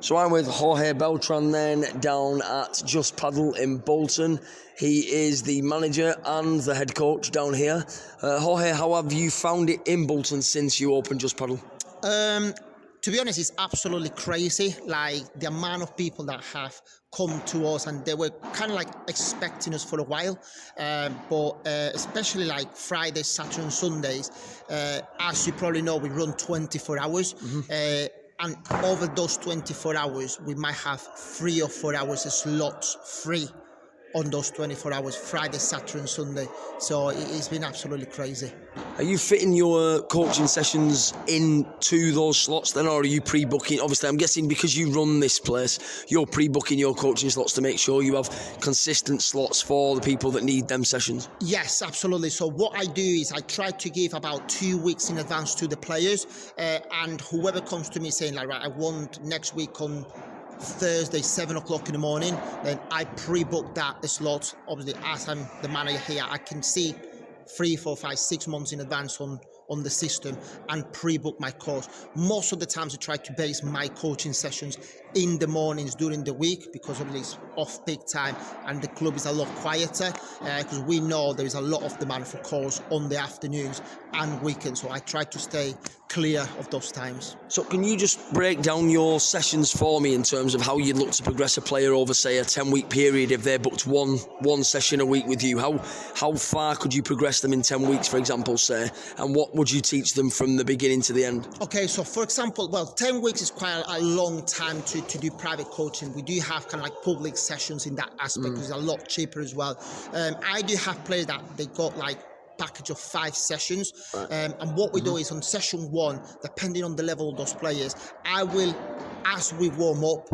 So I'm with Jorge Beltran then down at Just Padel in Bolton. He is the manager and the head coach down here. Jorge, how have you found it in Bolton since you opened Just Padel? To be honest, it's absolutely crazy. Like the amount of people that have come to us, and they were kind of like expecting us for a while. But especially like Fridays, Saturdays, and Sundays, as you probably know, we run 24 hours. And over those 24 hours, we might have 3 or 4 hours slots free on those 24 hours, Friday, Saturday and Sunday. So it's been absolutely crazy. Are you fitting your coaching sessions into those slots then, or are you pre-booking? Obviously, I'm guessing because you run this place, you're pre-booking your coaching slots to make sure you have consistent slots for the people that need them sessions. Yes, absolutely. So what I do is I try to give about 2 weeks in advance to the players, and whoever comes to me saying like, right, I want next week on Thursday 7 o'clock in the morning, then I pre-book that slot. Obviously, as I'm the manager here, I can see 3, 4, 5, 6 months in advance on the system and pre-book my course. Most of the times I try to base my coaching sessions in the mornings during the week, because obviously it's off peak time and the club is a lot quieter, because we know there is a lot of demand for calls on the afternoons and weekends, so I try to stay clear of those times. So can you just break down your sessions for me in terms of how you'd look to progress a player over, say, a 10-week period? If they're booked one session a week with you, how far could you progress them in 10 weeks, for example, say, and what would you teach them from the beginning to the end? Okay, so for example, well, 10 weeks is quite a long time to do private coaching. We do have kind of like public sessions in that aspect, because it's a lot cheaper as well. I do have players that they got like package of 5 sessions, and what we do is on session 1, depending on the level of those players, I will, as we warm up,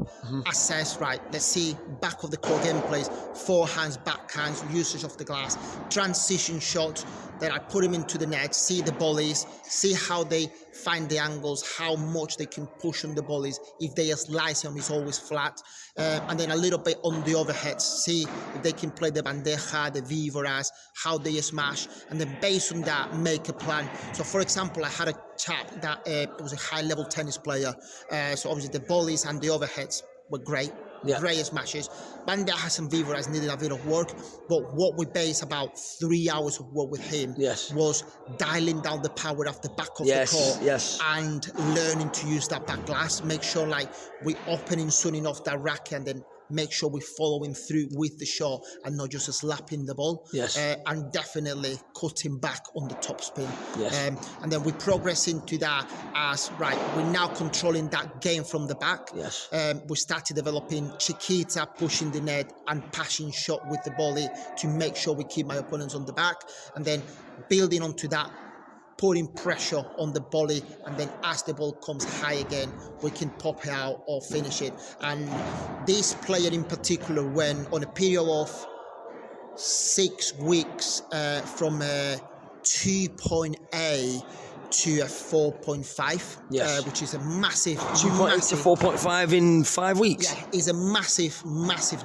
assess, right, let's see back of the core gameplays, forehands, backhands, usage of the glass, transition shots. Then I put them into the net, see the volleys, see how they find the angles, how much they can push on the volleys. If they slice them, it's always flat. And then a little bit on the overheads, see if they can play the bandeja, the víboras, how they smash, and then based on that, make a plan. So for example, I had a chap that was a high-level tennis player. So obviously the volleys and the overheads were great. Yeah. Great smashes. Bandejas and víboras needed a bit of work, but what we based about 3 hours of work with him was dialing down the power of the back of the court and learning to use that back glass. Make sure like we opening soon enough that racket, and then make sure we're following through with the shot and not just slapping the ball. And definitely cutting back on the top spin. And then we progress into that as, right, we're now controlling that game from the back. We started developing Chiquita, pushing the net and passing shot with the volley to make sure we keep my opponents on the back, and then building onto that, putting pressure on the volley, and then as the ball comes high again, we can pop it out or finish it. And this player in particular went on a period of 6 weeks from a 2.8 to a 4.5, which is a massive 2.8 to 4.5 in 5 weeks. Yeah, is a massive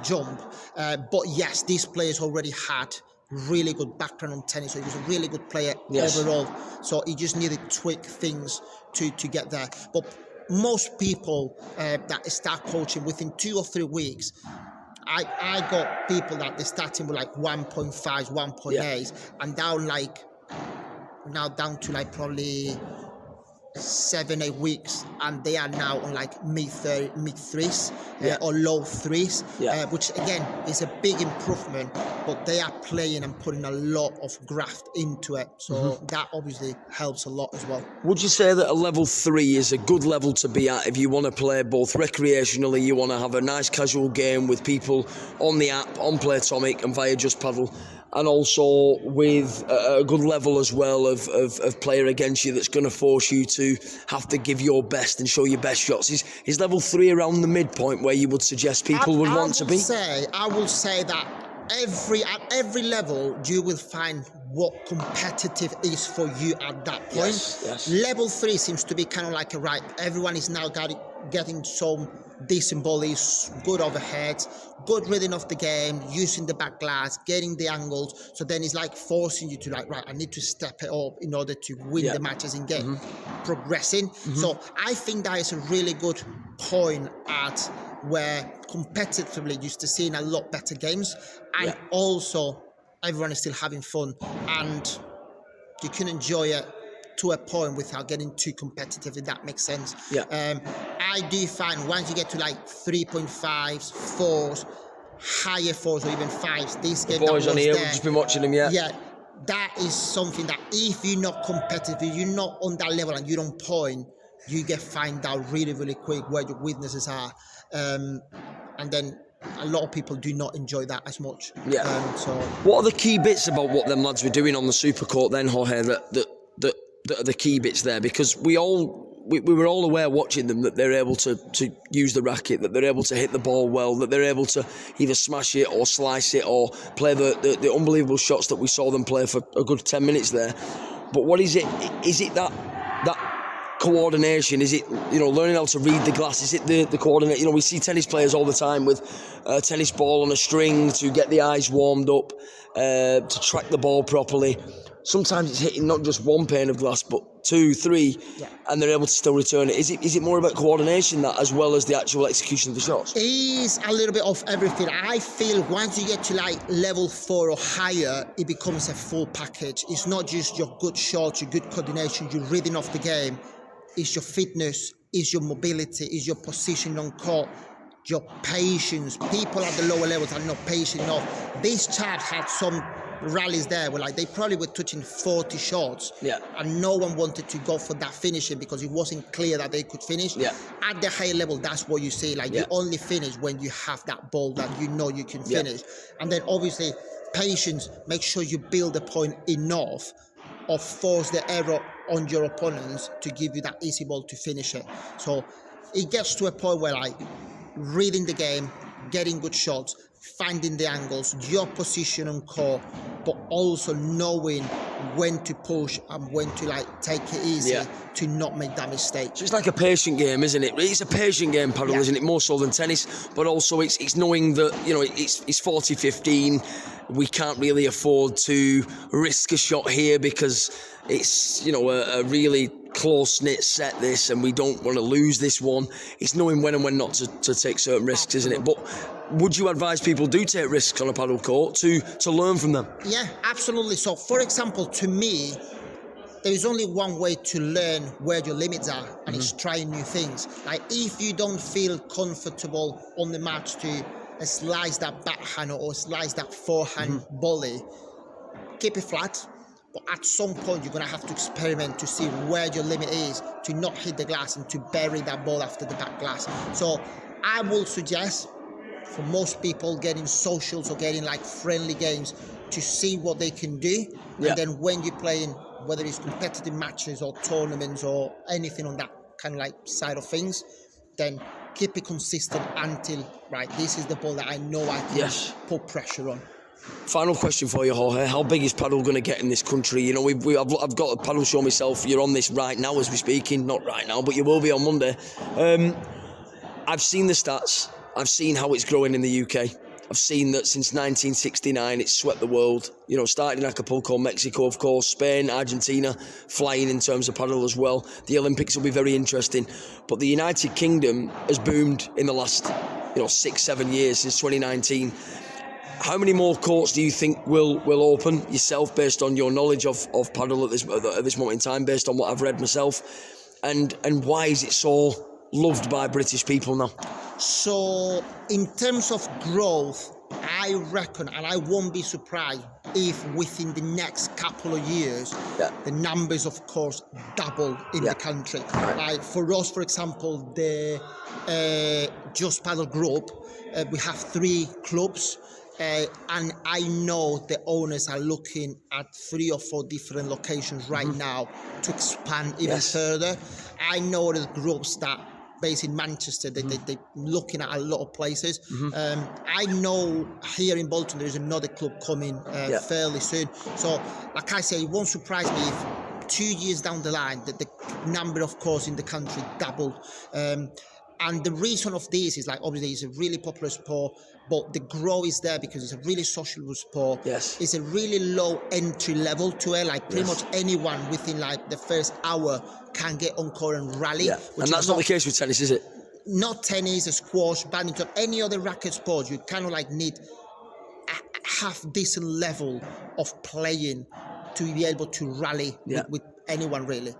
jump. But yes, these players already had really good background on tennis, so he was a really good player overall. So he just needed to tweak things to get there. But most people that start coaching within 2 or 3 weeks, I got people that they're starting with like 1.5s, 1.8s, and now down to like probably 7, 8 weeks, and they are now on like mid threes or low threes, which again is a big improvement, but they are playing and putting a lot of graft into it, so that obviously helps a lot as well. Would you say that a level 3 is a good level to be at if you want to play both recreationally, you want to have a nice casual game with people on the app, on Playtomic and via Just Padel, and also with a good level as well of player against you that's going to force you to have to give your best and show your best shots? Is level 3 around the midpoint where you would suggest people would want to be? I will say that at every level you will find what competitive is for you at that point. Level 3 seems to be kind of like everyone is now getting some decent volleys, good overheads, good reading of the game, using the back glass, getting the angles. So then it's like forcing you to like, right, I need to step it up in order to win the matches and get progressing. So I think that is a really good point at where competitively you're still seeing a lot better games, and also everyone is still having fun, and you can enjoy it to a point without getting too competitive, if that makes sense. I do find once you get to like 3.5s, 4s, higher 4s or even 5s, this game, the boys on here, we've just been watching them, that is something that if you're not competitive, if you're not on that level and you don't point, you get find out really, really quick where your weaknesses are. And then a lot of people do not enjoy that as much. So what are the key bits about what them lads were doing on the super court then, Jorge, that are the key bits there? Because we were all aware watching them that they're able to use the racket, that they're able to hit the ball well, that they're able to either smash it or slice it or play the unbelievable shots that we saw them play for a good 10 minutes there. But what is it? Is it that coordination? Is it, learning how to read the glass? Is it the coordinate? We see tennis players all the time with a tennis ball on a string to get the eyes warmed up, to track the ball properly. Sometimes it's hitting not just one pane of glass, but 2, 3, and they're able to still return it. Is it more about coordination that, as well as the actual execution of the shots? It is a little bit of everything. I feel once you get to like level 4 or higher, it becomes a full package. It's not just your good shots, your good coordination, your reading of the game. It's your fitness, it's your mobility, it's your position on court, your patience. People at the lower levels are not patient enough. These chaps had some rallies there where like they probably were touching 40 shots, and no one wanted to go for that finishing because it wasn't clear that they could finish. At the higher level, that's what you see. Like you only finish when you have that ball that you know you can finish. And then obviously patience, make sure you build the point enough or force the error on your opponents to give you that easy ball to finish it. So it gets to a point where like reading the game, getting good shots, finding the angles, your position on court, but also knowing when to push and when to like take it easy to not make that mistake. So it's like a patient game, isn't it? It's a patient game, Padel, isn't it? More so than tennis, but also it's knowing that, it's 40-15. We can't really afford to risk a shot here because it's, a really close-knit set, this, and we don't want to lose this one. It's knowing when and when not to take certain risks, isn't it? But would you advise people do take risks on a paddle court to learn from them? Yeah, absolutely. So, for example, to me, there is only one way to learn where your limits are, and it's trying new things. Like, if you don't feel comfortable on the match to slice that backhand or slice that forehand volley, keep it flat. But at some point, you're going to have to experiment to see where your limit is, to not hit the glass and to bury that ball after the back glass. So I will suggest for most people getting socials or getting like friendly games to see what they can do. And then when you're playing, whether it's competitive matches or tournaments or anything on that kind of like side of things, then keep it consistent until, right, this is the ball that I know I can put pressure on. Final question for you, Jorge. How big is paddle going to get in this country? I've got a paddle show myself. You're on this right now as we're speaking. Not right now, but you will be on Monday. I've seen the stats. I've seen how it's growing in the UK. I've seen that since 1969, it's swept the world. Starting in Acapulco, Mexico, of course, Spain, Argentina, flying in terms of paddle as well. The Olympics will be very interesting. But the United Kingdom has boomed in the last, 6-7 years, since 2019. How many more courts do you think will open yourself, based on your knowledge of paddle at this moment in time, based on what I've read myself, and why is it so loved by British people now? So in terms of growth, I reckon, and I won't be surprised if within the next couple of years the numbers of course double in the country. Like for us, for example, the Just Paddle group, we have 3 clubs. And I know the owners are looking at 3 or 4 different locations right now to expand even further. I know the groups that based in Manchester, they're looking at a lot of places. I know here in Bolton there is another club coming fairly soon. So like I say, it won't surprise me if 2 years down the line that the number of courses in the country doubled. And the reason of this is like, obviously it's a really popular sport, but the growth is there because it's a really sociable sport. Yes. It's a really low entry level to it. Like pretty much anyone within like the first hour can get on court and rally. Yeah. And that's not the case with tennis, is it? Not tennis, squash, badminton, any other racket sports. You kind of like need a half decent level of playing to be able to rally with anyone really.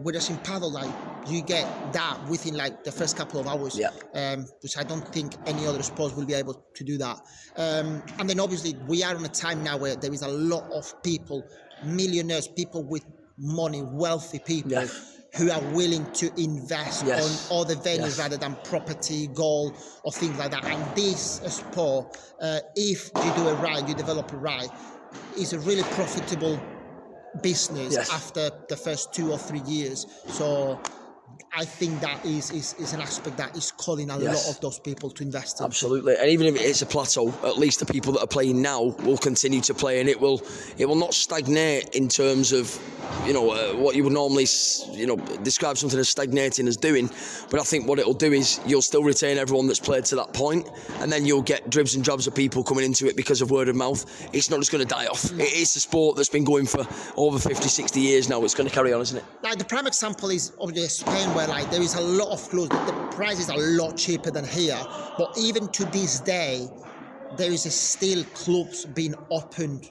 Whereas in paddle, like you get that within like the first couple of hours, which I don't think any other sports will be able to do that. And then obviously we are on a time now where there is a lot of people, millionaires, people with money, wealthy people who are willing to invest on other venues rather than property, gold, or things like that. And this sport, if you do it right, you develop it right, is a really profitable business after the first 2 or 3 years. So I think that is an aspect that is calling a lot of those people to invest in. Absolutely. And even if it's a plateau, at least the people that are playing now will continue to play, and it will not stagnate in terms of what you would normally describe something as stagnating as doing. But I think what it'll do is you'll still retain everyone that's played to that point, and then you'll get dribs and drabs of people coming into it because of word of mouth. It's not just going to die off. It is a sport that's been going for over 50, 60 years now. It's going to carry on, isn't it? Like the prime example is obviously Spain, where like there is a lot of clubs. The price is a lot cheaper than here, but even to this day, there is still clubs being opened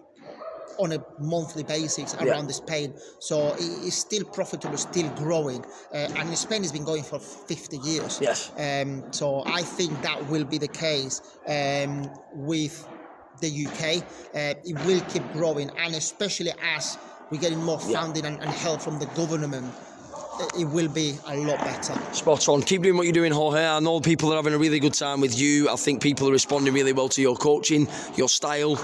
on a monthly basis around Spain. So it's still profitable, still growing. And Spain has been going for 50 years. Yes. So I think that will be the case with the UK. It will keep growing, and especially as we're getting more funding and help from the government, it will be a lot better. Spot on. Keep doing what you're doing, Jorge. I know people are having a really good time with you. I think people are responding really well to your coaching, your style,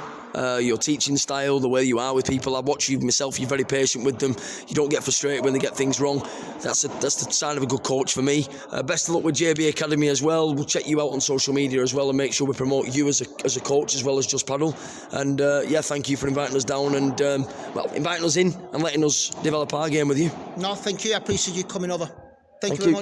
your teaching style, the way you are with people. I watch you myself. You're very patient with them. You don't get frustrated when they get things wrong. That's the sign of a good coach for me. Best of luck with JB Academy as well. We'll check you out on social media as well and make sure we promote you as a coach as well as Just Paddle. And thank you for inviting us down and inviting us in and letting us develop our game with you. No, thank you. I appreciate you coming over. Thank you very much.